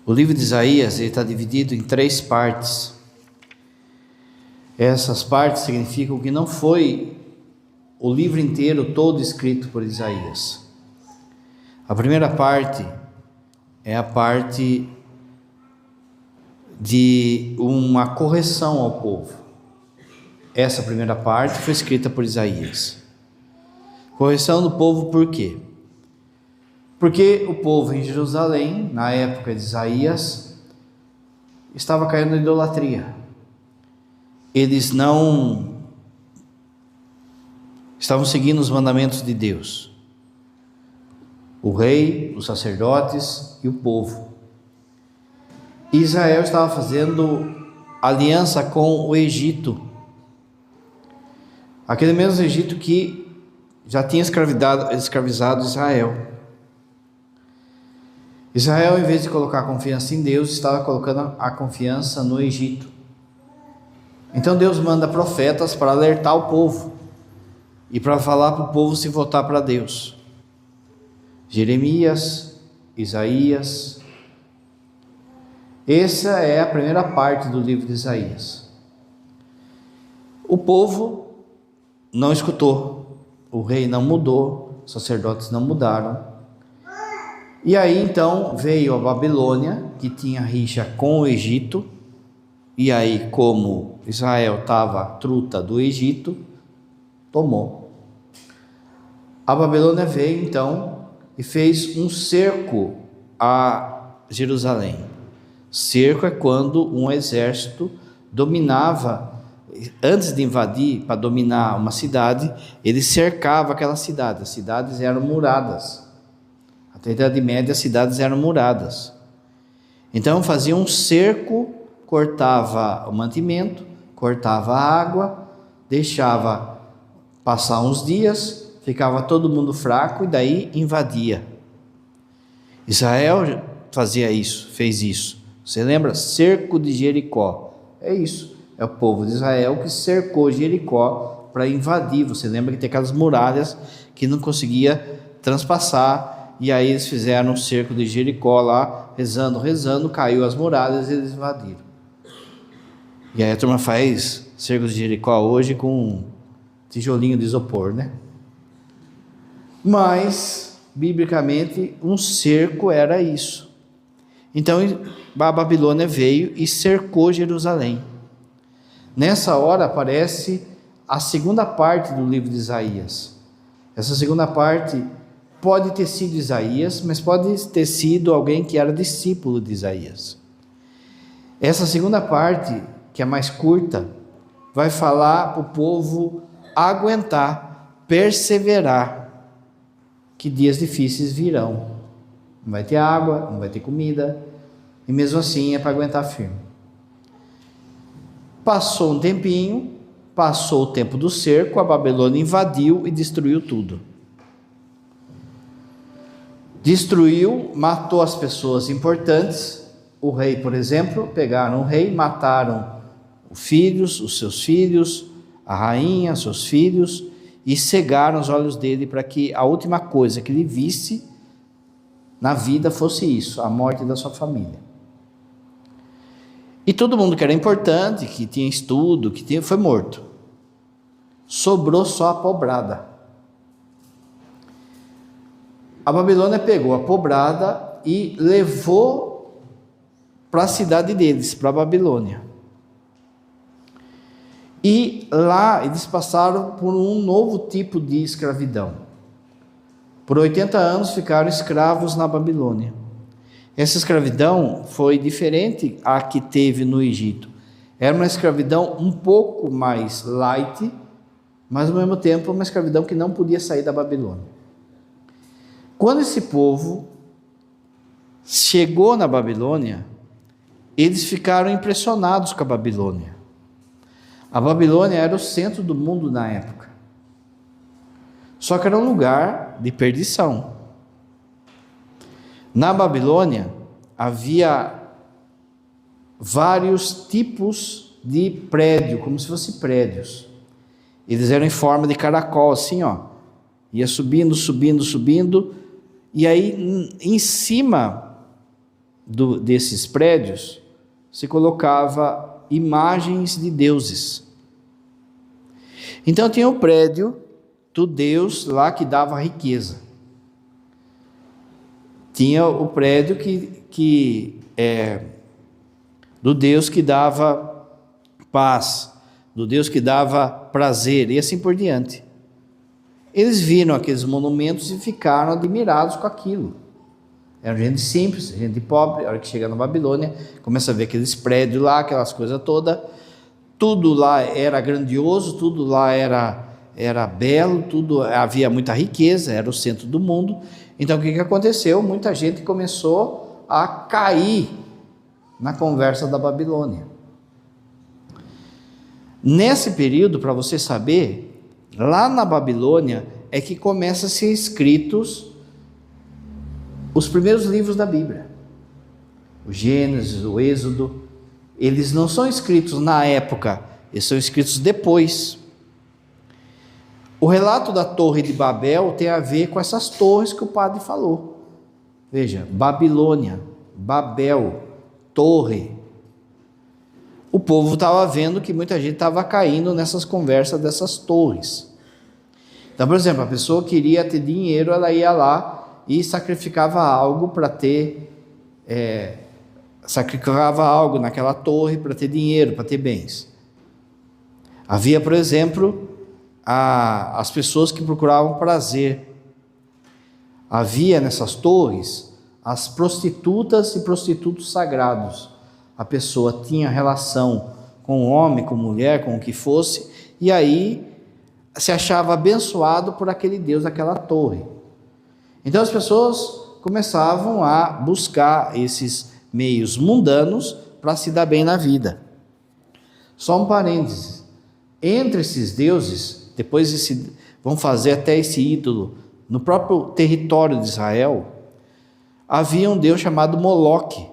O livro de Isaías está dividido em 3 partes. Essas partes significam que não foi o livro inteiro todo escrito por Isaías. A primeira parte é a parte de uma correção ao povo. Essa primeira parte foi escrita por Isaías. Correção do povo por quê? Porque o povo em Jerusalém, na época de Isaías, estava caindo na idolatria. Eles não estavam seguindo os mandamentos de Deus. O rei, os sacerdotes e o povo. Israel estava fazendo aliança com o Egito. Aquele mesmo Egito que já tinha escravizado Israel. Israel, em vez de colocar a confiança em Deus, estava colocando a confiança no Egito. Então Deus manda profetas para alertar o povo e para falar para o povo se voltar para Deus. Jeremias, Isaías. Essa é a primeira parte do livro de Isaías. O povo não escutou, o rei não mudou, os sacerdotes não mudaram. E aí então veio a Babilônia, que tinha rixa com o Egito, e aí como Israel estava truta do Egito, tomou. A Babilônia veio então e fez um cerco a Jerusalém. Cerco é quando um exército dominava, antes de invadir, para dominar uma cidade, ele cercava aquela cidade. As cidades eram muradas. Até a Idade Média as cidades eram muradas. Então fazia um cerco, cortava o mantimento, cortava a água, deixava passar uns dias, ficava todo mundo fraco e daí invadia. Israel fazia isso, fez isso. Você lembra? Cerco de Jericó. É isso. É o povo de Israel que cercou Jericó para invadir. Você lembra que tem aquelas muralhas que não conseguia transpassar. E aí eles fizeram um cerco de Jericó lá, rezando, caiu as muralhas e eles invadiram. E aí a turma faz cerco de Jericó hoje com um tijolinho de isopor, né? Mas, biblicamente, um cerco era isso. Então a Babilônia veio e cercou Jerusalém. Nessa hora aparece a segunda parte do livro de Isaías. Essa segunda parte pode ter sido Isaías, mas pode ter sido alguém que era discípulo de Isaías. Essa segunda parte, que é mais curta, vai falar para o povo aguentar, perseverar, que dias difíceis virão. Não vai ter água, não vai ter comida, e mesmo assim é para aguentar firme. Passou um tempinho, passou o tempo do cerco, a Babilônia invadiu e destruiu tudo. Destruiu, matou as pessoas importantes. O rei, por exemplo, pegaram o rei, mataram os seus filhos, a rainha, seus filhos, e cegaram os olhos dele para que a última coisa que ele visse na vida fosse isso, a morte da sua família. E todo mundo que era importante, que tinha estudo, foi morto. Sobrou só a pobrada. A Babilônia pegou a pobrada e levou para a cidade deles, para a Babilônia. E lá eles passaram por um novo tipo de escravidão. Por 80 anos ficaram escravos na Babilônia. Essa escravidão foi diferente à que teve no Egito. Era uma escravidão um pouco mais light, mas ao mesmo tempo uma escravidão que não podia sair da Babilônia. Quando esse povo chegou na Babilônia, eles ficaram impressionados com a Babilônia. A Babilônia era o centro do mundo na época. Só que era um lugar de perdição. Na Babilônia havia vários tipos de prédio, como se fossem prédios. Eles eram em forma de caracol, assim, ó. Ia subindo, e aí em cima desses prédios se colocava imagens de deuses. Então tinha o prédio do Deus lá que dava riqueza. Tinha o prédio do Deus que dava paz, do Deus que dava prazer, e assim por diante. Eles viram aqueles monumentos e ficaram admirados com aquilo. Era gente simples, gente pobre. A hora que chega na Babilônia, começa a ver aqueles prédios lá, aquelas coisas todas. Tudo lá era grandioso, tudo lá era belo, tudo havia muita riqueza, era o centro do mundo. Então o que aconteceu? Muita gente começou a cair na conversa da Babilônia. Nesse período, para você saber, lá na Babilônia é que começam a ser escritos os primeiros livros da Bíblia. O Gênesis, o Êxodo, eles não são escritos na época, eles são escritos depois. O relato da Torre de Babel tem a ver com essas torres que o padre falou. Veja, Babilônia, Babel, torre. O povo estava vendo que muita gente estava caindo nessas conversas dessas torres. Então, por exemplo, a pessoa queria ter dinheiro, ela ia lá e sacrificava algo para ter... sacrificava algo naquela torre para ter dinheiro, para ter bens. Havia, por exemplo, as pessoas que procuravam prazer. Havia nessas torres as prostitutas e prostitutos sagrados. A pessoa tinha relação com o homem, com mulher, com o que fosse, e aí se achava abençoado por aquele Deus daquela torre. Então as pessoas começavam a buscar esses meios mundanos para se dar bem na vida. Só um parênteses, entre esses deuses, depois vão fazer até esse ídolo, no próprio território de Israel, havia um deus chamado Moloque,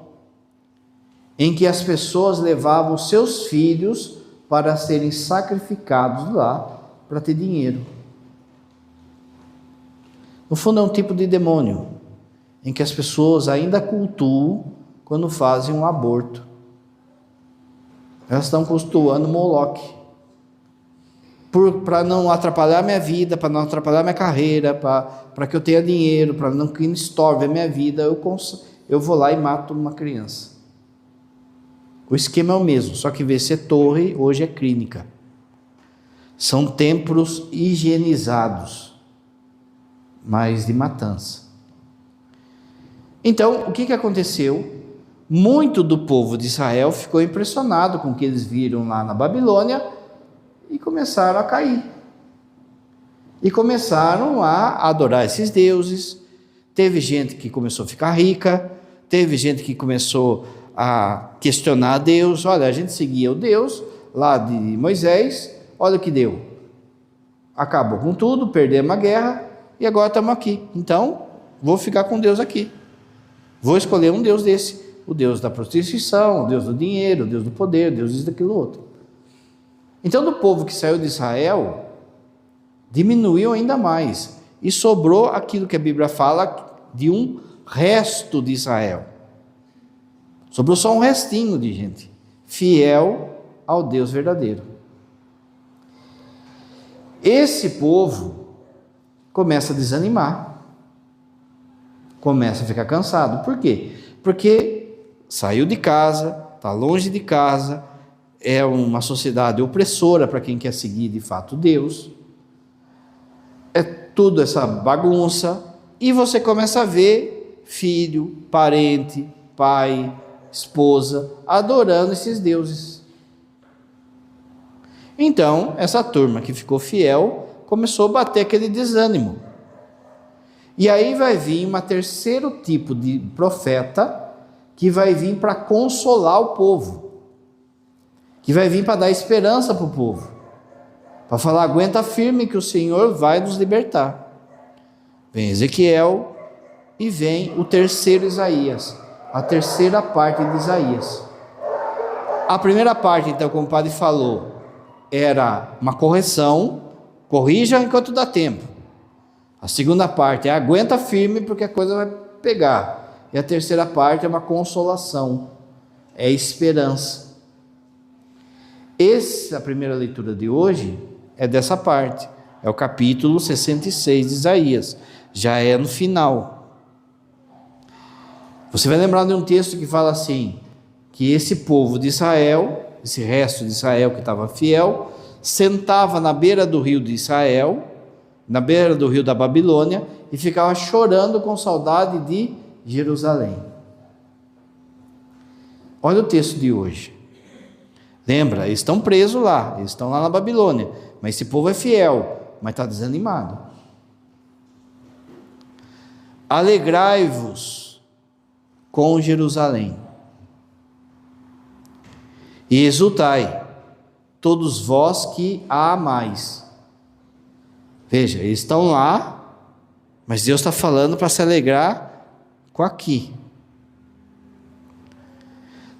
em que as pessoas levavam seus filhos para serem sacrificados lá, para ter dinheiro. No fundo é um tipo de demônio, em que as pessoas ainda cultuam quando fazem um aborto. Elas estão cultuando Moloque, para não atrapalhar minha vida, para não atrapalhar minha carreira, para que eu tenha dinheiro, para não que estorve a minha vida, eu vou lá e mato uma criança. O esquema é o mesmo, só que em vez de ser torre, hoje é clínica. São templos higienizados, mas de matança. Então, o que aconteceu? Muito do povo de Israel ficou impressionado com o que eles viram lá na Babilônia e começaram a cair. E começaram a adorar esses deuses. Teve gente que começou a ficar rica, teve gente que começou a questionar a Deus. Olha, a gente seguia o Deus lá de Moisés, olha o que deu. Acabou com tudo, perdemos a guerra e agora estamos aqui. Então, vou ficar com Deus aqui. Vou escolher um Deus desse. O Deus da prostituição, o Deus do dinheiro, o Deus do poder, o Deus disso, daquilo, outro. Então, do povo que saiu de Israel, diminuiu ainda mais. E sobrou aquilo que a Bíblia fala de um resto de Israel. Sobrou só um restinho de gente, fiel ao Deus verdadeiro. Esse povo começa a desanimar, começa a ficar cansado. Por quê? Porque saiu de casa, está longe de casa, é uma sociedade opressora para quem quer seguir de fato Deus, é tudo essa bagunça, e você começa a ver filho, parente, pai, esposa, adorando esses deuses. Então, essa turma que ficou fiel, começou a bater aquele desânimo. E aí vai vir um terceiro tipo de profeta, que vai vir para consolar o povo, que vai vir para dar esperança para o povo, para falar, aguenta firme que o Senhor vai nos libertar. Vem Ezequiel e vem o terceiro Isaías, a terceira parte de Isaías. A primeira parte, então, como o padre falou, era uma correção, corrija enquanto dá tempo. A segunda parte é aguenta firme porque a coisa vai pegar. e a terceira parte é uma consolação, é esperança. A primeira leitura de hoje é dessa parte, é o capítulo 66 de Isaías, já é no final. Você vai lembrar de um texto que fala assim, que esse povo de Israel, esse resto de Israel que estava fiel, sentava na beira do rio de Israel, na beira do rio da Babilônia, e ficava chorando com saudade de Jerusalém. Olha o texto de hoje. Lembra, eles estão presos lá, eles estão lá na Babilônia, mas esse povo é fiel, mas está desanimado. Alegrai-vos com Jerusalém e exultai, todos vós que a amais. Veja, eles estão lá, mas Deus está falando para se alegrar com aqui.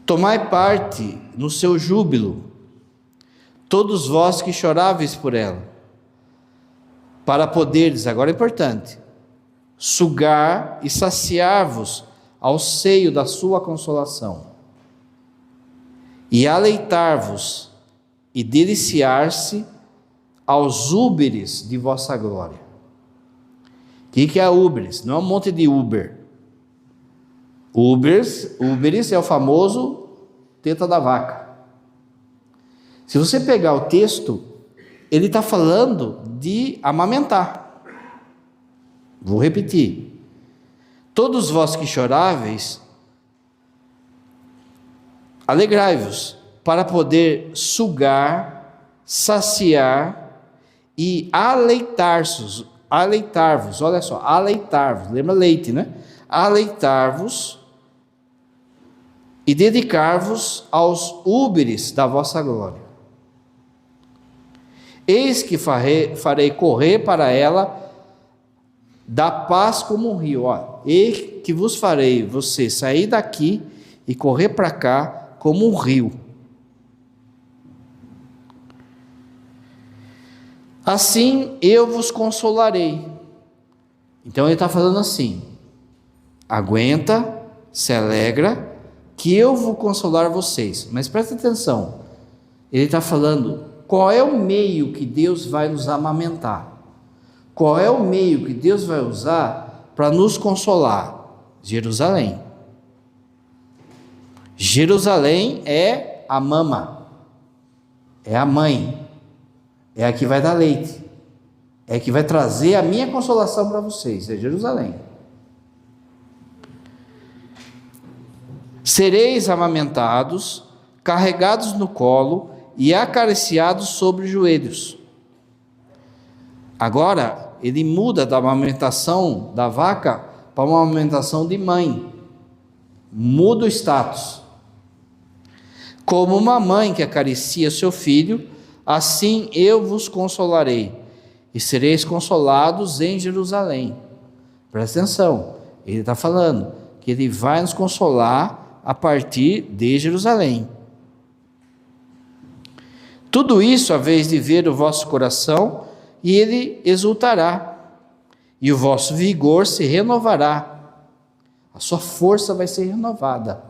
Tomai parte no seu júbilo, todos vós que choráveis por ela, para poderes, agora é importante, sugar e saciar-vos ao seio da sua consolação, e aleitar-vos e deliciar-se aos úberes de vossa glória. O que é úberes? Não é um monte de Uber. Úberes é o famoso teta da vaca. Se você pegar o texto, ele está falando de amamentar. Vou repetir. Todos vós que choráveis, alegrai-vos, para poder sugar, saciar e aleitar-vos, olha só, aleitar-vos, lembra leite, né? Aleitar-vos e dedicar-vos aos úberes da vossa glória. Eis que farei correr para ela da paz como um rio. Eis que vos farei você sair daqui e correr para cá como um rio. Assim eu vos consolarei. Então ele está falando assim, aguenta, se alegra, que eu vou consolar vocês. Mas presta atenção, ele está falando qual é o meio que Deus vai nos amamentar, qual é o meio que Deus vai usar para nos consolar? Jerusalém. Jerusalém é a mama, é a mãe, é a que vai dar leite, é a que vai trazer a minha consolação para vocês, é Jerusalém. Sereis amamentados, carregados no colo e acariciados sobre os joelhos. Agora, ele muda da amamentação da vaca para uma amamentação de mãe. Muda o status. Como uma mãe que acaricia seu filho, assim eu vos consolarei, e sereis consolados em Jerusalém. Presta atenção, ele está falando que ele vai nos consolar a partir de Jerusalém. Tudo isso, a vez de ver o vosso coração, e ele exultará, e o vosso vigor se renovará, a sua força vai ser renovada.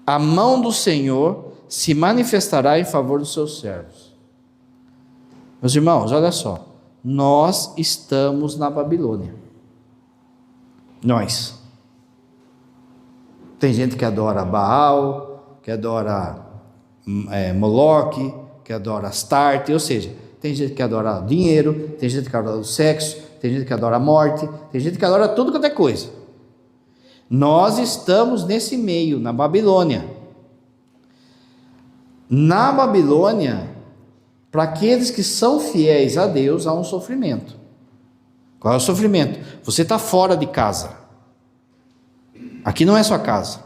A mão do Senhor se manifestará em favor dos seus servos. Meus irmãos, olha só, nós estamos na Babilônia. Nós. Tem gente que adora Baal, que adora Moloque, que adora Astarte, ou seja, tem gente que adora dinheiro, tem gente que adora o sexo, tem gente que adora a morte, tem gente que adora tudo quanto é coisa. Nós estamos nesse meio, na Babilônia. Na Babilônia, para aqueles que são fiéis a Deus, há um sofrimento. Qual é o sofrimento? Você está fora de casa. Aqui não é sua casa.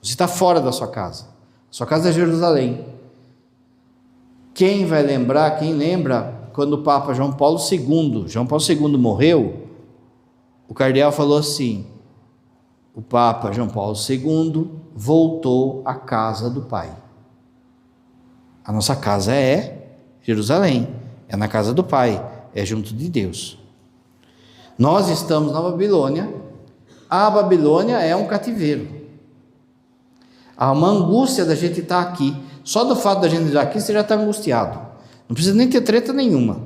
Você está fora da sua casa. Sua casa é Jerusalém. Quem vai lembrar, quem lembra, quando o Papa João Paulo II morreu, o cardeal falou assim, o Papa João Paulo II voltou à casa do Pai. A nossa casa é Jerusalém, é na casa do Pai, é junto de Deus. Nós estamos na Babilônia, A Babilônia é um cativeiro. Há uma angústia da gente estar aqui. Só do fato da gente estar aqui, você já está angustiado. Não precisa nem ter treta nenhuma.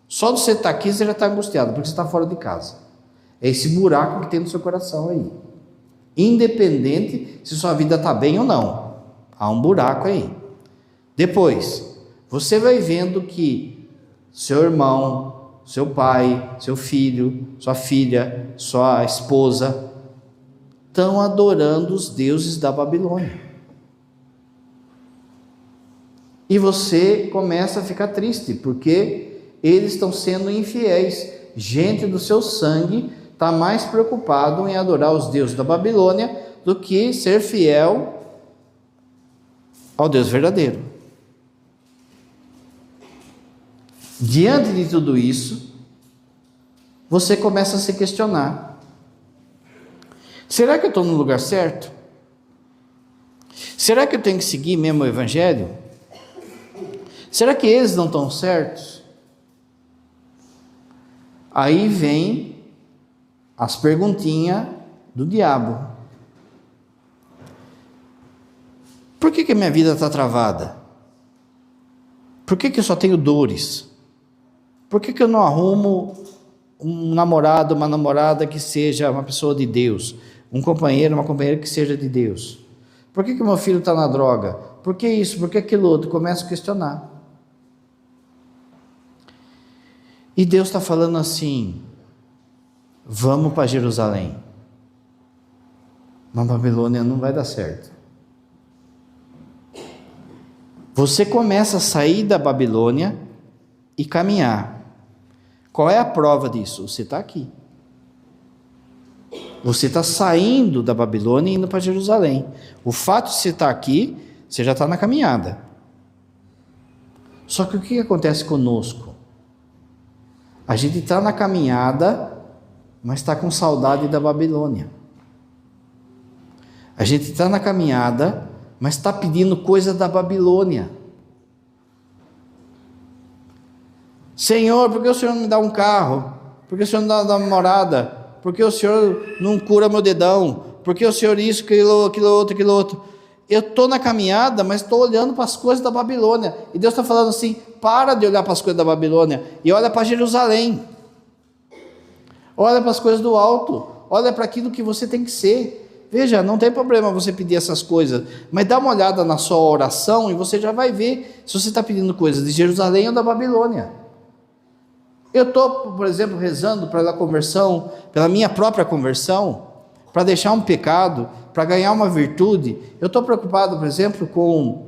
Só de você estar aqui, você já está angustiado, porque você está fora de casa. É esse buraco que tem no seu coração aí. Independente se sua vida está bem ou não. Há um buraco aí. Depois, você vai vendo que seu irmão, seu pai, seu filho, sua filha, sua esposa estão adorando os deuses da Babilônia. E você começa a ficar triste, porque eles estão sendo infiéis. Gente do seu sangue está mais preocupado em adorar os deuses da Babilônia do que ser fiel ao Deus verdadeiro. Diante de tudo isso, você começa a se questionar: será que eu estou no lugar certo? Será que eu tenho que seguir mesmo o Evangelho? Será que eles não estão certos? Aí vem as perguntinhas do diabo. Por que a minha vida está travada? Por que eu só tenho dores? Por que eu não arrumo um namorado, uma namorada que seja uma pessoa de Deus? Um companheiro, uma companheira que seja de Deus? Por que o meu filho está na droga? Por que isso? Por que aquilo outro? Começo a questionar. E Deus está falando assim: vamos para Jerusalém. Na Babilônia não vai dar certo. Você começa a sair da Babilônia e caminhar. Qual é a prova disso? Você está aqui. Você está saindo da Babilônia e indo para Jerusalém. O fato de você estar aqui, você já está na caminhada. Só que o que acontece conosco? A gente está na caminhada, mas está com saudade da Babilônia. A gente está na caminhada, mas está pedindo coisa da Babilônia. Senhor, por que o Senhor não me dá um carro? Por que o Senhor não dá uma namorada? Por que o Senhor não cura meu dedão? Por que o Senhor isso, aquilo outro? Eu estou na caminhada, mas estou olhando para as coisas da Babilônia. E Deus está falando assim: para de olhar para as coisas da Babilônia e olha para Jerusalém. Olha para as coisas do alto. Olha para aquilo que você tem que ser. Veja, não tem problema você pedir essas coisas, mas dá uma olhada na sua oração e você já vai ver se você está pedindo coisas de Jerusalém ou da Babilônia. Eu estou, por exemplo, rezando pela conversão, pela minha própria conversão, para deixar um pecado, para ganhar uma virtude. Eu estou preocupado, por exemplo, com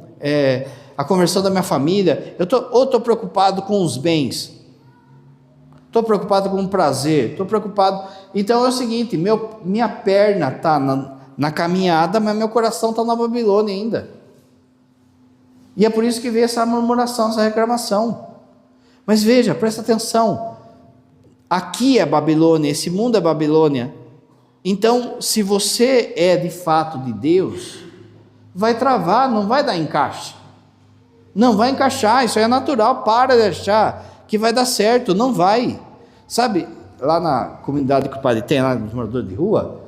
a conversão da minha família. Ou estou preocupado com os bens. Estou preocupado com o prazer. Estou preocupado. Então é o seguinte: minha perna está na caminhada, mas meu coração está na Babilônia ainda. E é por isso que veio essa murmuração, essa reclamação. Mas veja, presta atenção. Aqui é Babilônia, esse mundo é Babilônia. Então, se você é de fato de Deus, vai travar, não vai dar encaixe. Não vai encaixar, isso é natural, para de achar que vai dar certo, não vai. Sabe, lá na comunidade que o padre tem, lá nos moradores de rua,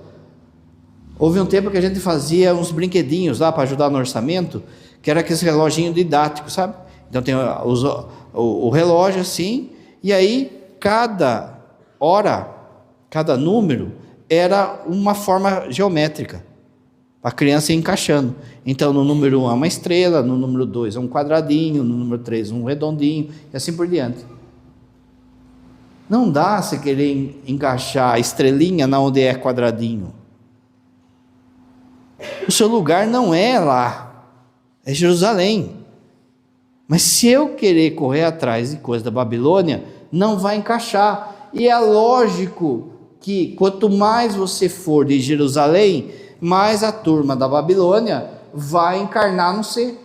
houve um tempo que a gente fazia uns brinquedinhos lá para ajudar no orçamento, que era aqueles reloginhos didáticos, sabe? Então tem o relógio assim, e aí cada hora, cada número, era uma forma geométrica, para a criança ir encaixando. Então no número 1 é uma estrela, no número 2 é um quadradinho, no número 3 um redondinho, e assim por diante. Não dá você querer encaixar a estrelinha na onde é quadradinho. O seu lugar não é lá, é Jerusalém. Mas se eu querer correr atrás de coisas da Babilônia, não vai encaixar. E é lógico que quanto mais você for de Jerusalém, mais a turma da Babilônia vai encarnar no ser.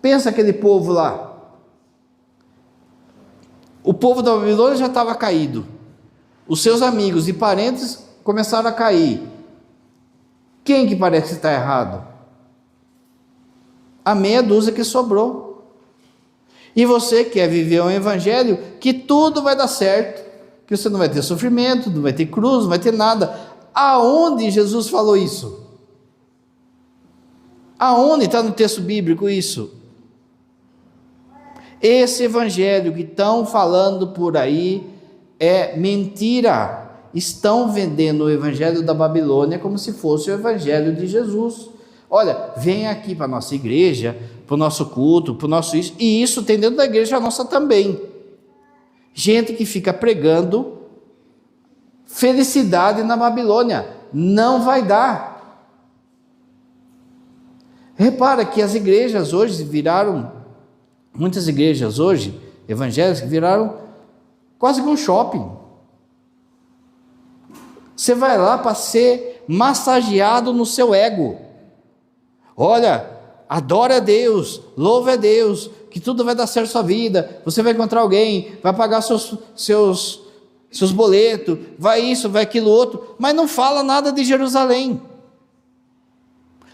Pensa aquele povo lá. O povo da Babilônia já estava caído. Os seus amigos e parentes começaram a cair. Quem que parece que está errado? A meia dúzia que sobrou. E você quer viver um evangelho que tudo vai dar certo, que você não vai ter sofrimento, não vai ter cruz, não vai ter nada. Aonde Jesus falou isso? Aonde está no texto bíblico isso? Esse evangelho que estão falando por aí é mentira. Estão vendendo o evangelho da Babilônia como se fosse o evangelho de Jesus. Olha, vem aqui para a nossa igreja, para o nosso culto, para o nosso isso, e isso tem dentro da igreja nossa também. Gente que fica pregando felicidade na Babilônia. Não vai dar. Repara que as igrejas hoje viraram, muitas igrejas hoje, evangélicas, viraram quase que um shopping. Você vai lá para ser massageado no seu ego. Olha, adora a Deus, louva a Deus, que tudo vai dar certo na sua vida, você vai encontrar alguém, vai pagar seus boletos, vai isso, vai aquilo outro, mas não fala nada de Jerusalém.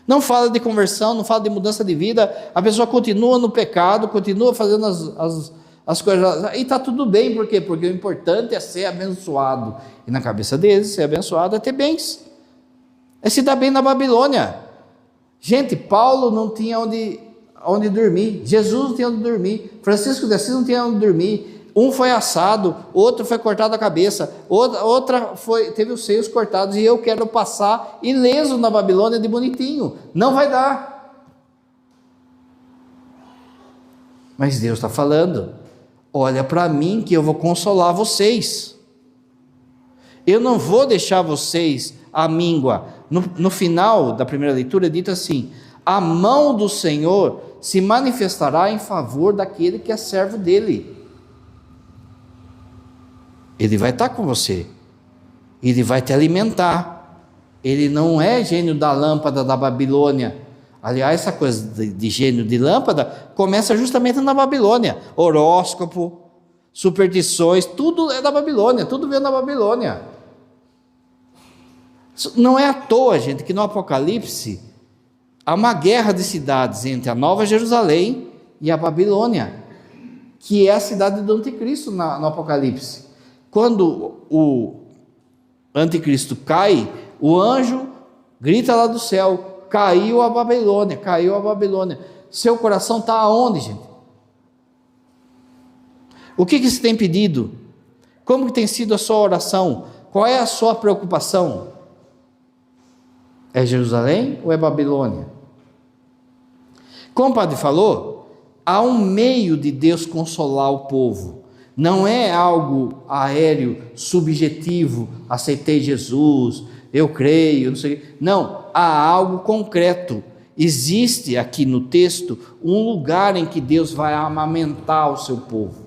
Não fala de conversão, não fala de mudança de vida, a pessoa continua no pecado, continua fazendo as coisas, e está tudo bem, por quê? Porque o importante é ser abençoado, e na cabeça deles, ser abençoado é ter bens, é se dar bem na Babilônia. Gente, Paulo não tinha onde dormir, Jesus não tinha onde dormir, Francisco de Assis não tinha onde dormir, um foi assado, outro foi cortado a cabeça, outra teve os seios cortados, e eu quero passar ileso na Babilônia de bonitinho. Não vai dar. Mas Deus está falando, olha para mim que eu vou consolar vocês. Eu não vou deixar vocês à míngua. No final da primeira leitura é dito assim, a mão do Senhor se manifestará em favor daquele que é servo dele. Ele vai estar com você, ele vai te alimentar, ele não é gênio da lâmpada da Babilônia. Aliás, essa coisa de gênio de lâmpada começa justamente na Babilônia, horóscopo, superstições, tudo é da Babilônia, tudo veio da Babilônia. Não é à toa, gente, que no Apocalipse há uma guerra de cidades entre a Nova Jerusalém e a Babilônia, que é a cidade do Anticristo no Apocalipse. Quando o anticristo cai, o anjo grita lá do céu, caiu a Babilônia, caiu a Babilônia. Seu coração está aonde, gente? O que você tem pedido? Como que tem sido a sua oração? Qual é a sua preocupação? É Jerusalém ou é Babilônia? Como o padre falou, há um meio de Deus consolar o povo. Não é algo aéreo, subjetivo, aceitei Jesus, eu creio, não sei. Não, há algo concreto. Existe aqui no texto um lugar em que Deus vai amamentar o seu povo.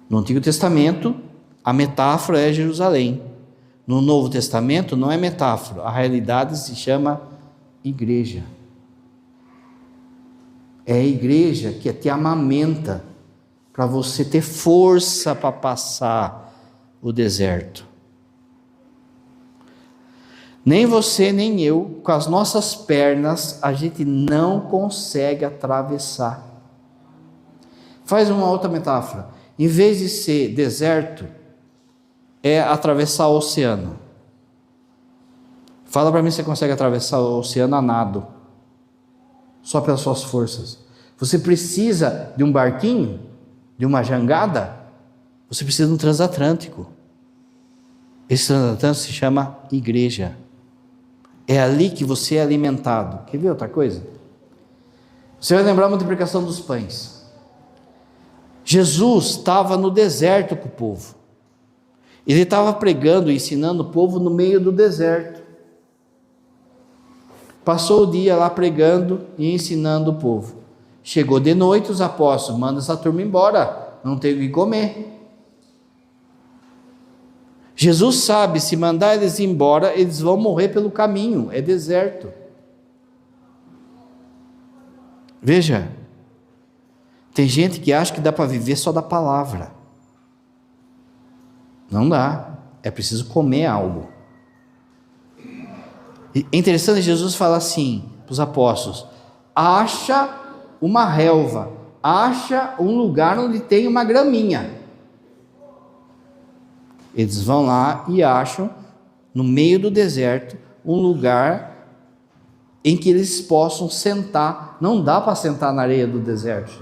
No Antigo Testamento, a metáfora é Jerusalém. No Novo Testamento não é metáfora, a realidade se chama igreja. É a igreja que te amamenta, para você ter força para passar o deserto. Nem você, nem eu, com as nossas pernas, a gente não consegue atravessar. Faz uma outra metáfora. Em vez de ser deserto, é atravessar o oceano. Fala para mim se você consegue atravessar o oceano a nado, só pelas suas forças. Você precisa de um barquinho? De uma jangada? Você precisa de um transatlântico. Esse transatlântico se chama igreja. É ali que você é alimentado. Quer ver outra coisa? Você vai lembrar a multiplicação dos pães. Jesus estava no deserto com o povo. Ele estava pregando e ensinando o povo no meio do deserto. Passou o dia lá pregando e ensinando o povo. Chegou de noite, os apóstolos, mandam essa turma embora, não tem o que comer. Jesus sabe, se mandar eles embora, eles vão morrer pelo caminho, é deserto. Veja, tem gente que acha que dá para viver só da palavra. Não dá, é preciso comer algo. É interessante Jesus falar assim para os apóstolos, acha uma relva, acha um lugar onde tem uma graminha. Eles vão lá e acham, no meio do deserto, um lugar em que eles possam sentar. Não dá para sentar na areia do deserto.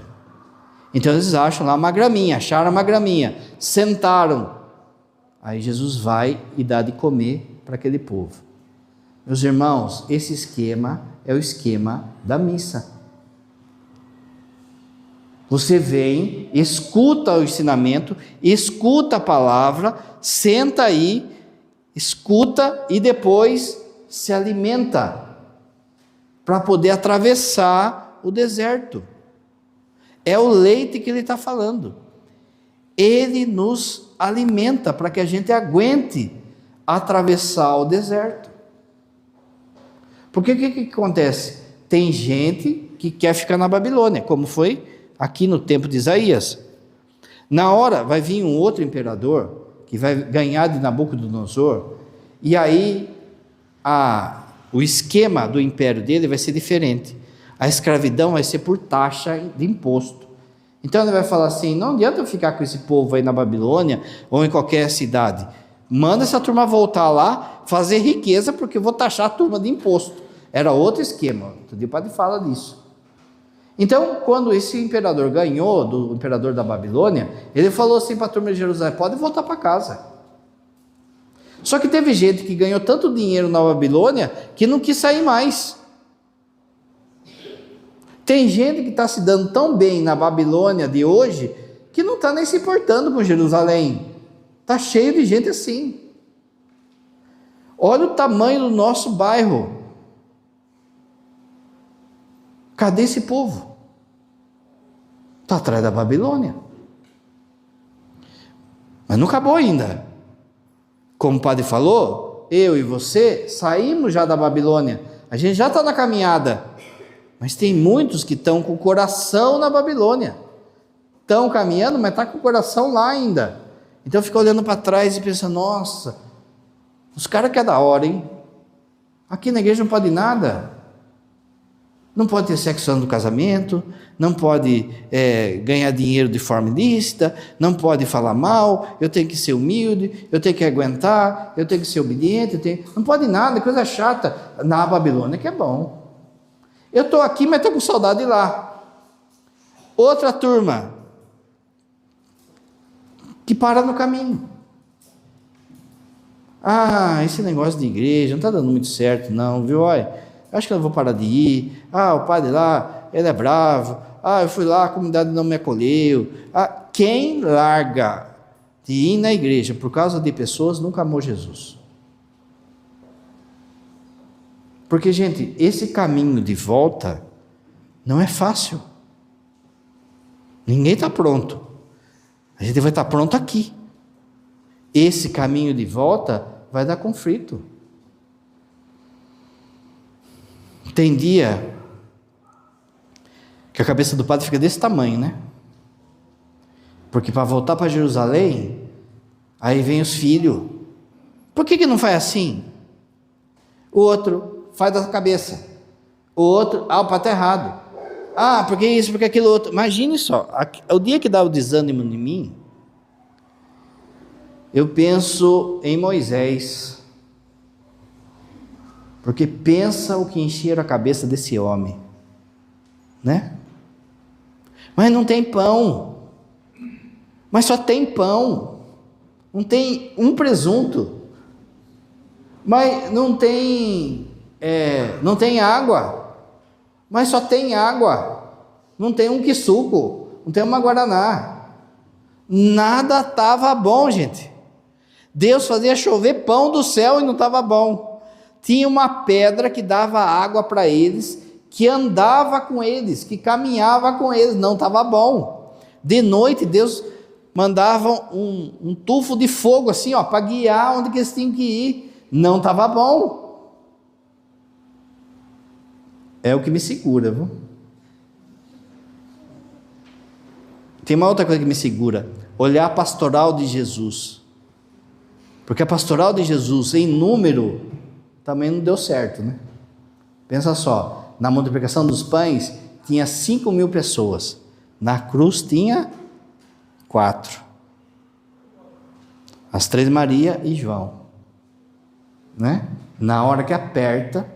Então eles acham lá uma graminha, acharam uma graminha, sentaram. Aí Jesus vai e dá de comer para aquele povo. Meus irmãos, esse esquema é o esquema da missa. Você vem, escuta o ensinamento, escuta a palavra, senta aí, escuta e depois se alimenta para poder atravessar o deserto. É o leite que ele está falando. Ele nos alimenta para que a gente aguente atravessar o deserto. Porque o que acontece? Tem gente que quer ficar na Babilônia, como foi aqui no tempo de Isaías. Na hora vai vir um outro imperador que vai ganhar de Nabucodonosor, e aí o esquema do império dele vai ser diferente. A escravidão vai ser por taxa de imposto. Então ele vai falar assim: não adianta eu ficar com esse povo aí na Babilônia ou em qualquer cidade. Manda essa turma voltar lá, fazer riqueza, porque eu vou taxar a turma de imposto. Era outro esquema. Outro dia o padre fala disso. Então, quando esse imperador ganhou do imperador da Babilônia, ele falou assim para a turma de Jerusalém: pode voltar para casa. Só que teve gente que ganhou tanto dinheiro na Babilônia que não quis sair mais. Tem gente que está se dando tão bem na Babilônia de hoje que não está nem se importando com Jerusalém. Está cheio de gente assim. Olha o tamanho do nosso bairro. Cadê esse povo? Está atrás da Babilônia. Mas não acabou ainda. Como o padre falou, eu e você saímos já da Babilônia. A gente já está na caminhada. Mas tem muitos que estão com o coração na Babilônia. Estão caminhando, mas estão com o coração lá ainda. Então fica olhando para trás e pensa: nossa, os caras que é da hora, hein? Aqui na igreja não pode nada. Não pode ter sexo antes do casamento, não pode ganhar dinheiro de forma ilícita, não pode falar mal, eu tenho que ser humilde, eu tenho que aguentar, eu tenho que ser obediente, não pode nada, coisa chata. Na Babilônia que é bom. Eu estou aqui, mas estou com saudade de lá. Outra turma que para no caminho. Ah, esse negócio de igreja não está dando muito certo não, viu? Olha, acho que eu vou parar de ir. Ah, o padre lá, ele é bravo. Ah, eu fui lá, a comunidade não me acolheu. Ah, quem larga de ir na igreja por causa de pessoas nunca amou Jesus. Porque, gente, esse caminho de volta não é fácil. Ninguém está pronto. A gente vai estar pronto aqui. Esse caminho de volta vai dar conflito. Tem dia que a cabeça do padre fica desse tamanho, né? Porque para voltar para Jerusalém, aí vem os filhos. Por que não faz assim? O outro faz da cabeça. O outro, o padre está errado. Ah, porque isso, porque aquilo outro. Imagine só, o dia que dá o desânimo em mim, eu penso em Moisés. Porque pensa o que encheram a cabeça desse homem, né? Mas não tem pão. Mas só tem pão. Não tem um presunto. Mas não tem água. Mas só tem água. Não tem um quisuco. Não tem uma guaraná. Nada estava bom, gente. Deus fazia chover pão do céu e não estava bom. Tinha uma pedra que dava água para eles, que andava com eles, que caminhava com eles, não estava bom. De noite Deus mandava um tufo de fogo assim, para guiar onde que eles tinham que ir, não estava bom. É o que me segura, viu? Tem uma outra coisa que me segura, olhar a pastoral de Jesus. Porque a pastoral de Jesus em número também não deu certo, né? Pensa só, na multiplicação dos pães tinha 5.000 pessoas, na cruz tinha 4. As três Maria e João, né? Na hora que aperta,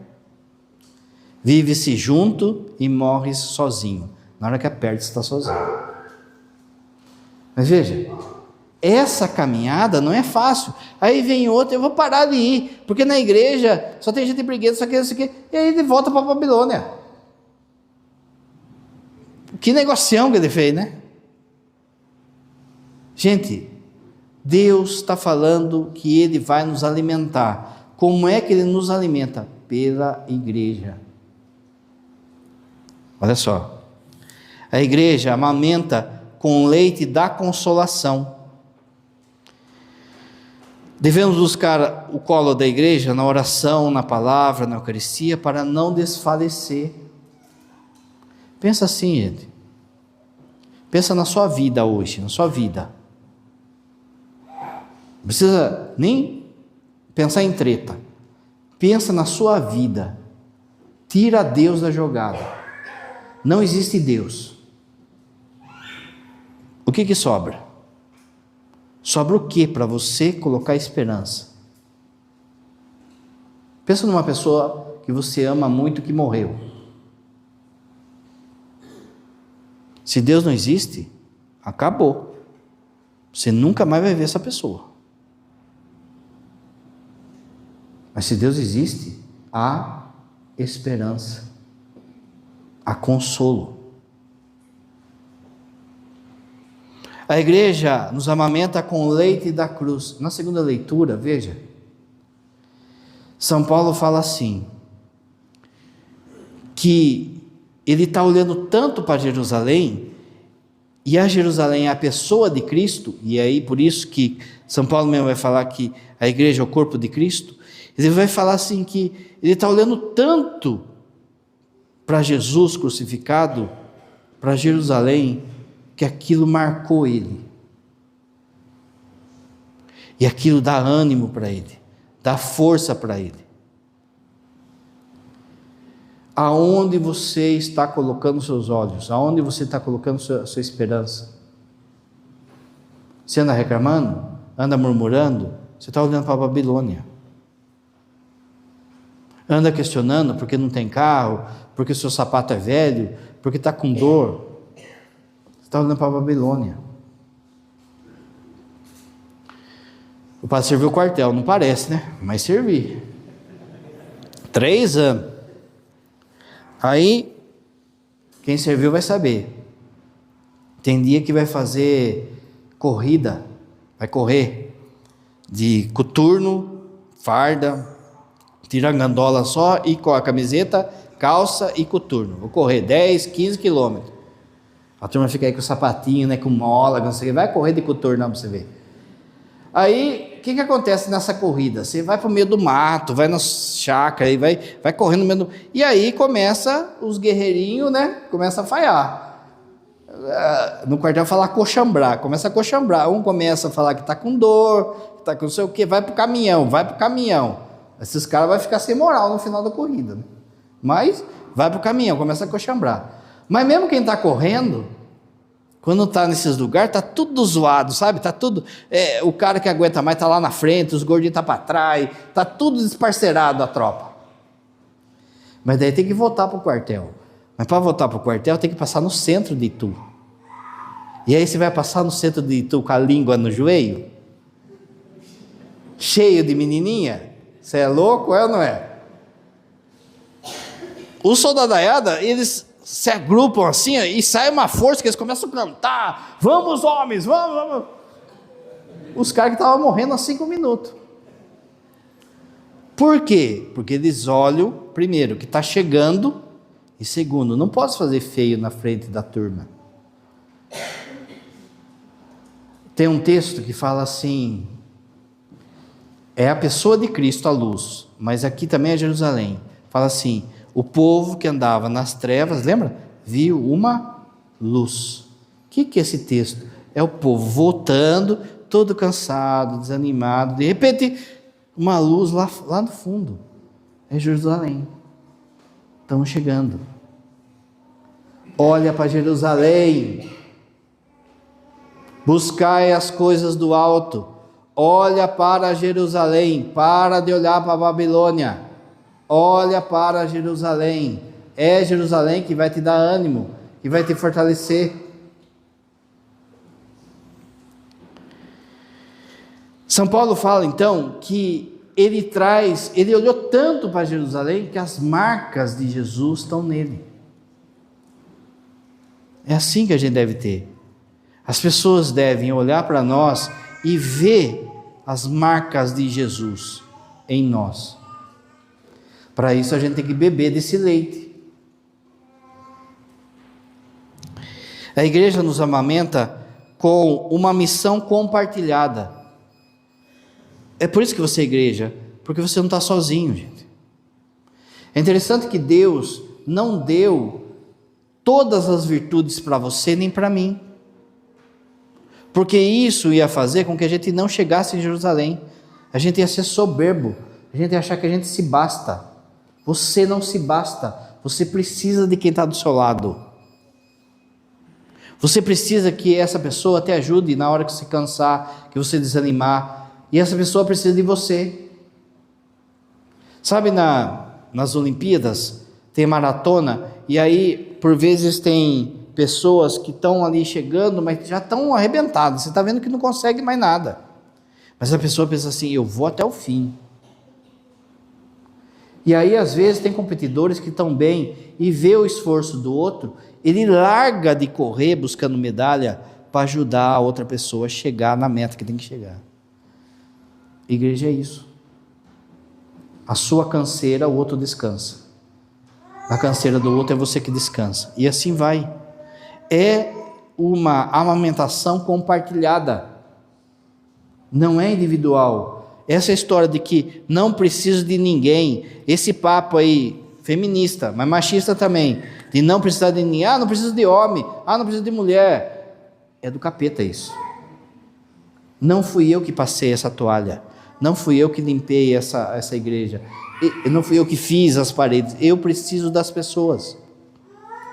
vive-se junto e morre sozinho. Na hora que aperta, está sozinho. Mas veja, essa caminhada não é fácil. Aí vem outra, eu vou parar de ir, porque na igreja só tem gente preguiça, isso aqui, e aí ele volta para a Babilônia. Que negocião que ele fez, né? Gente, Deus está falando que Ele vai nos alimentar. Como é que Ele nos alimenta? Pela igreja. Olha só. A igreja amamenta com leite da consolação. Devemos buscar o colo da igreja na oração, na palavra, na Eucaristia, para não desfalecer. Pensa assim, gente. Pensa na sua vida hoje, na sua vida. Não precisa nem pensar em treta. Pensa na sua vida. Tira Deus da jogada. Não existe Deus. O que sobra? Sobra o que para você colocar esperança? Pensa numa pessoa que você ama muito que morreu. Se Deus não existe, acabou. Você nunca mais vai ver essa pessoa. Mas se Deus existe, há esperança, há consolo. A igreja nos amamenta com o leite da cruz. Na segunda leitura, veja, São Paulo fala assim, que ele está olhando tanto para Jerusalém, e a Jerusalém é a pessoa de Cristo, e aí por isso que São Paulo mesmo vai falar que a igreja é o corpo de Cristo. Ele vai falar assim que ele está olhando tanto para Jesus crucificado, para Jerusalém, que aquilo marcou ele. E aquilo dá ânimo para ele, dá força para ele. Aonde você está colocando seus olhos? Aonde você está colocando sua esperança? Você anda reclamando? Anda murmurando? Você está olhando para a Babilônia. Anda questionando porque não tem carro, porque seu sapato é velho, porque está com dor. Você está olhando para a Babilônia. O padre serviu o quartel, não parece, né? Mas servi. 3 anos. Aí, quem serviu vai saber. Tem dia que vai fazer corrida, vai correr de coturno, farda, tira a gandola só e com a camiseta, calça e coturno. Vou correr 10, 15 quilômetros. A turma fica aí com o sapatinho, né, com mola, não sei o que. Vai correr de coturno não, para você ver. Aí, o que acontece nessa corrida? Você vai para o meio do mato, vai nas chácaras, vai correndo no meio do... E aí começa os guerreirinhos, né? Começa a falhar. No quartel fala coxambrar, começa a coxambrar. Um começa a falar que está com dor, que está com não sei o que, vai para o caminhão. Esses caras vão ficar sem moral no final da corrida. Né? Mas vai para o caminhão, começa a coxambrar. Mas mesmo quem está correndo, quando está nesses lugares, está tudo zoado, sabe? Está tudo... o cara que aguenta mais está lá na frente, os gordinhos estão para trás, está tudo desparcerado a tropa. Mas daí tem que voltar para o quartel. Mas para voltar para o quartel tem que passar no centro de Itu. E aí você vai passar no centro de Itu com a língua no joelho? Cheio de menininha? Você é louco, é ou não é? Os soldadaiada, eles se agrupam assim, e sai uma força que eles começam a cantar, vamos homens, vamos. Os caras que estavam morrendo há 5 minutos. Por quê? Porque eles olham, primeiro, que está chegando, e segundo, não posso fazer feio na frente da turma. Tem um texto que fala assim, é a pessoa de Cristo a luz, mas aqui também é Jerusalém. Fala assim, o povo que andava nas trevas, lembra? Viu uma luz. O que é esse texto? É o povo voltando, todo cansado, desanimado. De repente, uma luz lá no fundo. É Jerusalém. Estamos chegando. Olha para Jerusalém. Buscai as coisas do alto, Olha para Jerusalém, para de olhar para a Babilônia. Olha para Jerusalém. É Jerusalém que vai te dar ânimo, que vai te fortalecer. São Paulo fala então que ele olhou tanto para Jerusalém que as marcas de Jesus estão nele. É assim que a gente deve ter. As pessoas devem olhar para nós e ver as marcas de Jesus em nós. Para isso a gente tem que beber desse leite. A igreja nos amamenta com uma missão compartilhada. É por isso que você é igreja, porque você não está sozinho, gente. É interessante que Deus não deu todas as virtudes para você nem para mim, porque isso ia fazer com que a gente não chegasse em Jerusalém. A gente ia ser soberbo, a gente ia achar que a gente se basta. Você não se basta, você precisa de quem está do seu lado. Você precisa que essa pessoa te ajude na hora que você cansar, que você desanimar, e essa pessoa precisa de você. Sabe, nas Olimpíadas tem maratona, e aí por vezes tem pessoas que estão ali chegando, mas já estão arrebentadas, você está vendo que não consegue mais nada, mas a pessoa pensa assim, eu vou até o fim. E aí às vezes tem competidores que estão bem e vê o esforço do outro, ele larga de correr buscando medalha para ajudar a outra pessoa a chegar na meta que tem que chegar. Igreja é isso. A sua canseira, o outro descansa. A canseira do outro é você que descansa. E assim vai. É uma amamentação compartilhada. Não é individual. Essa história de que não preciso de ninguém, esse papo aí, feminista, mas machista também, de não precisar de ninguém, não preciso de homem, não preciso de mulher, é do capeta isso. Não fui eu que passei essa toalha, não fui eu que limpei essa igreja, não fui eu que fiz as paredes, eu preciso das pessoas,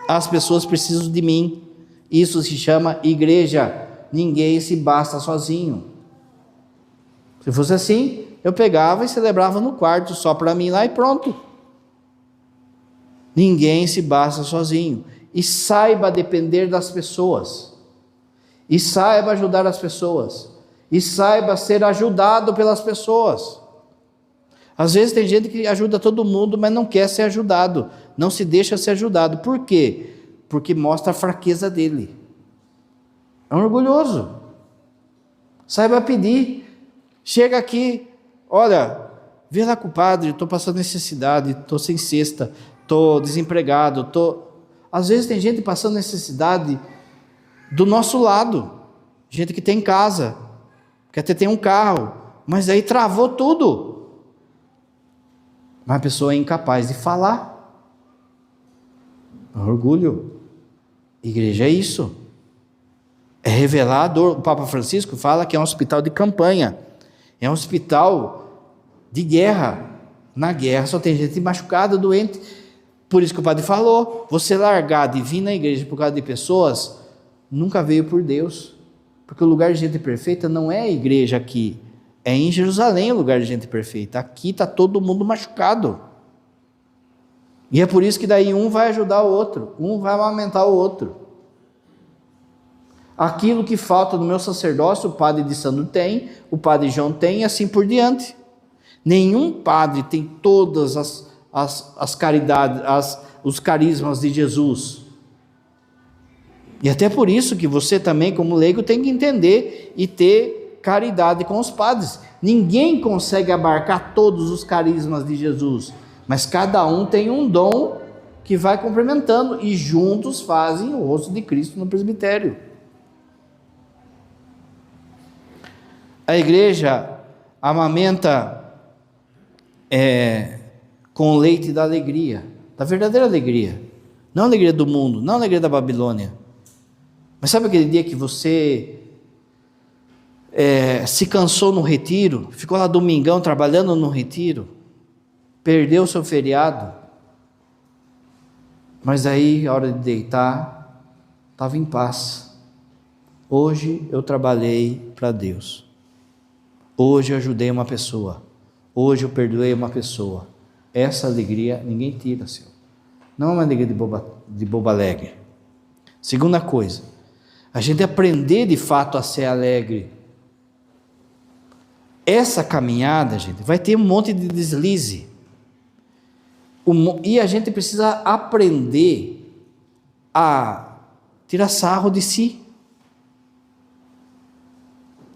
as pessoas precisam de mim, isso se chama igreja, ninguém se basta sozinho. Se fosse assim, eu pegava e celebrava no quarto, só para mim lá e pronto. Ninguém se basta sozinho. E saiba depender das pessoas. E saiba ajudar as pessoas. E saiba ser ajudado pelas pessoas. Às vezes tem gente que ajuda todo mundo, mas não quer ser ajudado. Não se deixa ser ajudado. Por quê? Porque mostra a fraqueza dele. É um orgulhoso. Saiba pedir. Chega aqui, olha, vê lá com o padre, estou passando necessidade, estou sem cesta, estou desempregado, Às vezes tem gente passando necessidade do nosso lado, gente que tem casa, que até tem um carro, mas aí travou tudo. Mas a pessoa é incapaz de falar. Orgulho. Igreja é isso. É revelador. O Papa Francisco fala que é um hospital de campanha. É um hospital de guerra. Na guerra só tem gente machucada, doente. Por isso que o padre falou, você largar de vir na igreja por causa de pessoas, nunca veio por Deus. Porque o lugar de gente perfeita não é a igreja aqui. É em Jerusalém o lugar de gente perfeita. Aqui está todo mundo machucado. E é por isso que daí um vai ajudar o outro. Um vai amamentar o outro. Aquilo que falta no meu sacerdócio, o padre de Sandro tem, o padre João tem, e assim por diante. Nenhum padre tem todas as caridades, os carismas de Jesus. E até por isso que você também, como leigo, tem que entender e ter caridade com os padres. Ninguém consegue abarcar todos os carismas de Jesus, mas cada um tem um dom que vai complementando, e juntos fazem o rosto de Cristo no presbitério. A igreja amamenta com o leite da alegria, da verdadeira alegria, não a alegria do mundo, não a alegria da Babilônia. Mas sabe aquele dia que você se cansou no retiro, ficou lá domingão trabalhando no retiro, perdeu o seu feriado, mas aí a hora de deitar, estava em paz. Hoje eu trabalhei para Deus. Hoje eu ajudei uma pessoa. Hoje eu perdoei uma pessoa. Essa alegria ninguém tira, Senhor. Não é uma alegria de boba alegre. Segunda coisa, a gente aprender de fato a ser alegre. Essa caminhada, gente, vai ter um monte de deslize. E a gente precisa aprender a tirar sarro de si.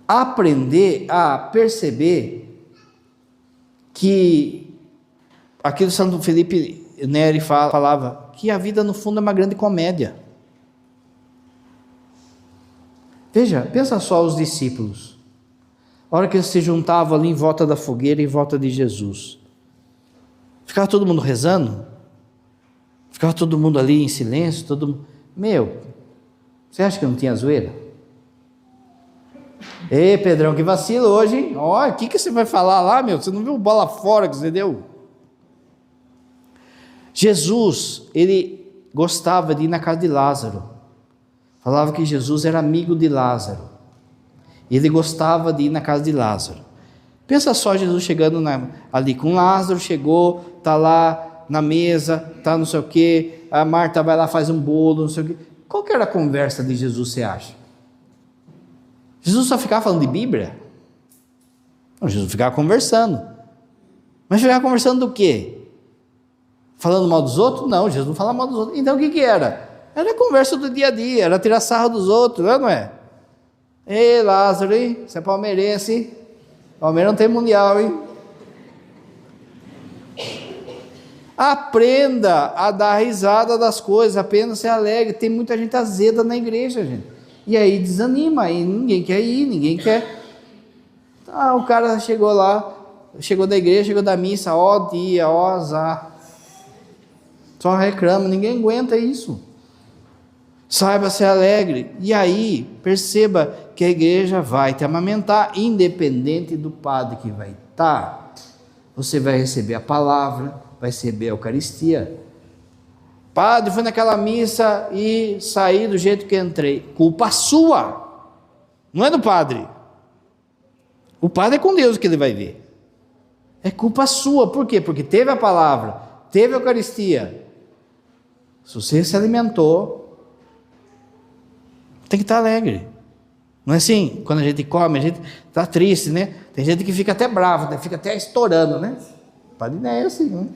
Aprender a perceber que aquilo que Santo Felipe Neri falava, que a vida no fundo é uma grande comédia. Veja, pensa só os discípulos. A hora que eles se juntavam ali em volta da fogueira, em volta de Jesus. Ficava todo mundo rezando? Ficava todo mundo ali em silêncio? Meu, você acha que não tinha zoeira? Ei, Pedrão, que vacilo hoje, hein? Ó, o que você vai falar lá, meu? Você não viu bola fora que você deu? Jesus, ele gostava de ir na casa de Lázaro. Falava que Jesus era amigo de Lázaro. Ele gostava de ir na casa de Lázaro. Pensa só, Jesus chegando ali com Lázaro, chegou, está lá na mesa, está não sei o quê, a Marta vai lá, faz um bolo, não sei o quê. Qual que era a conversa de Jesus, você acha? Jesus só ficava falando de Bíblia? Não, Jesus ficava conversando. Mas ficava conversando do quê? Falando mal dos outros? Não, Jesus não fala mal dos outros. Então o que era? Era a conversa do dia a dia, era tirar sarro dos outros, não é? Ei, Lázaro, hein? Você é palmeirense? Palmeiras não tem mundial, hein? Aprenda a dar risada das coisas, aprenda a ser alegre. Tem muita gente azeda na igreja, gente. E aí desanima, aí ninguém quer ir, ninguém quer. Ah, o cara chegou lá, chegou da igreja, chegou da missa, ó dia, ó azar. Só reclama, ninguém aguenta isso. Saiba ser alegre. E aí, perceba que a igreja vai te amamentar, independente do padre que vai estar. Você vai receber a palavra, vai receber a Eucaristia. Padre, fui naquela missa e saí do jeito que entrei. Culpa sua, não é do padre. O padre é com Deus que ele vai ver. É culpa sua, por quê? Porque teve a palavra, teve a Eucaristia. Se você se alimentou, tem que estar alegre. Não é assim? Quando a gente come, a gente está triste, né? Tem gente que fica até bravo, né? Fica até estourando, né? Padre não é assim, né?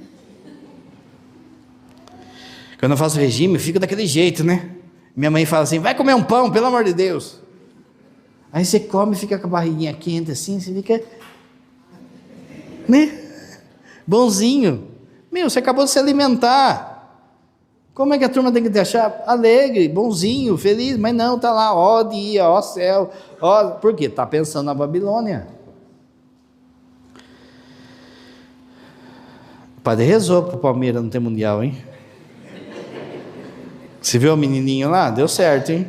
Quando eu faço regime, eu fico daquele jeito, né? Minha mãe fala assim, vai comer um pão, pelo amor de Deus. Aí você come e fica com a barriguinha quente assim, você fica, né? Bonzinho. Meu, você acabou de se alimentar. Como é que a turma tem que te achar? Alegre, bonzinho, feliz, mas não, tá lá, ó dia, ó céu, ó... Por quê? Tá pensando na Babilônia. O padre rezou pro Palmeiras não ter mundial, hein? Você viu o menininho lá? Deu certo, hein?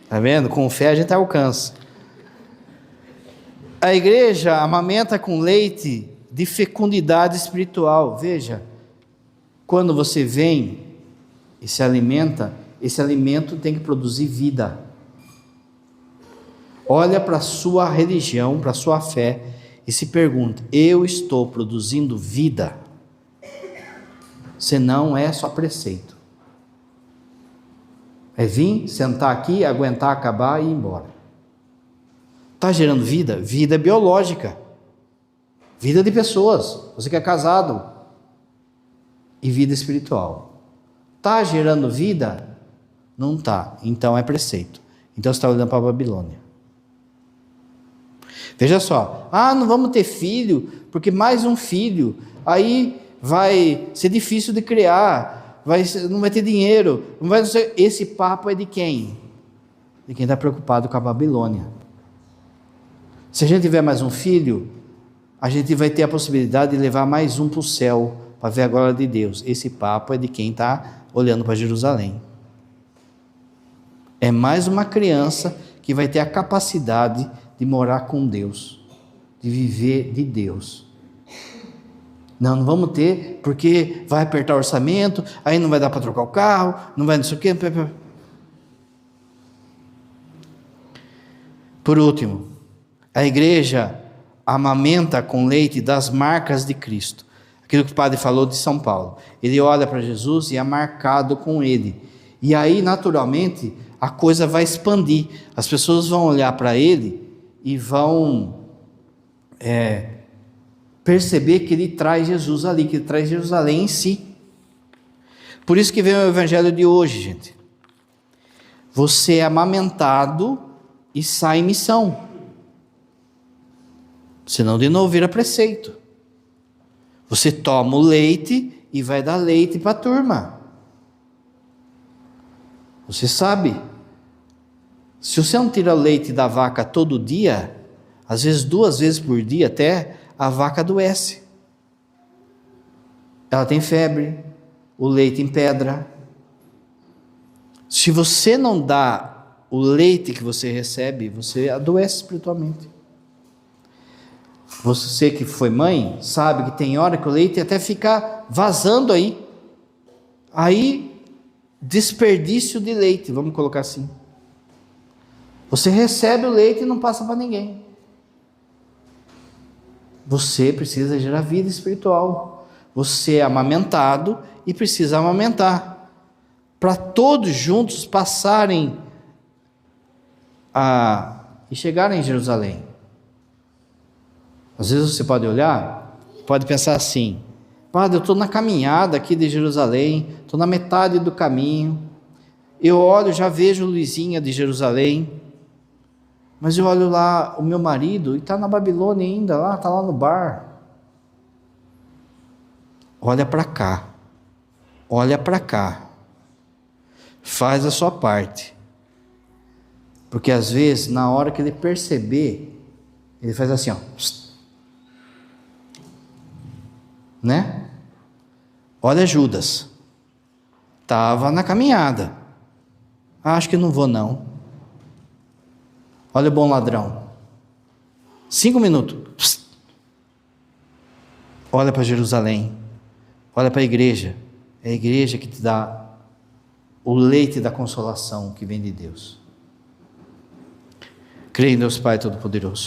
Tá vendo? Com fé a gente alcança. A igreja amamenta com leite de fecundidade espiritual. Veja, quando você vem e se alimenta, esse alimento tem que produzir vida. Olha para a sua religião, para a sua fé e se pergunta, eu estou produzindo vida? Senão é só preceito. É vir, sentar aqui, aguentar, acabar e ir embora. Está gerando vida? Vida biológica. Vida de pessoas. Você que é casado. E vida espiritual. Está gerando vida? Não está. Então é preceito. Então você está olhando para a Babilônia. Veja só. Ah, não vamos ter filho, porque mais um filho. Aí vai ser difícil de criar. Não vai ter dinheiro. Não vai ser. Esse papo é de quem? De quem está preocupado com a Babilônia. Se a gente tiver mais um filho, a gente vai ter a possibilidade de levar mais um para o céu, para ver a glória de Deus. Esse papo é de quem está olhando para Jerusalém. É mais uma criança que vai ter a capacidade de morar com Deus, de viver de Deus. Não vamos ter, porque vai apertar o orçamento, aí não vai dar para trocar o carro, não vai não sei o quê. Por último, A igreja amamenta com leite das marcas de Cristo. Aquilo que o padre falou de São Paulo. Ele olha para Jesus e é marcado com ele. E aí, naturalmente, a coisa vai expandir. As pessoas vão olhar para ele e vão perceber que ele traz Jesus ali, que ele traz Jerusalém em si. Por isso que vem o evangelho de hoje, gente. Você é amamentado e sai em missão. Senão de novo vira preceito. Você toma o leite e vai dar leite para a turma. Você sabe, se você não tira leite da vaca todo dia, às vezes 2 vezes por dia até, a vaca adoece. Ela tem febre, o leite empedra. Se você não dá o leite que você recebe, você adoece espiritualmente. Você que foi mãe, sabe que tem hora que o leite até fica vazando aí. Aí, desperdício de leite, vamos colocar assim. Você recebe o leite e não passa para ninguém. Você precisa gerar vida espiritual. Você é amamentado e precisa amamentar. Para todos juntos passarem e chegarem em Jerusalém. Às vezes você pode olhar, pode pensar assim: padre, eu estou na caminhada aqui de Jerusalém, estou na metade do caminho, eu olho, já vejo Luizinha de Jerusalém, mas eu olho lá o meu marido e está na Babilônia ainda, está lá no bar. Olha para cá, faz a sua parte, porque às vezes na hora que ele perceber, ele faz assim, ó, né? Olha Judas, estava na caminhada, acho que não vou não. Olha o bom ladrão, 5 minutos, olha para Jerusalém, olha para a igreja, é a igreja que te dá o leite da consolação que vem de Deus. Creio em Deus Pai Todo-Poderoso,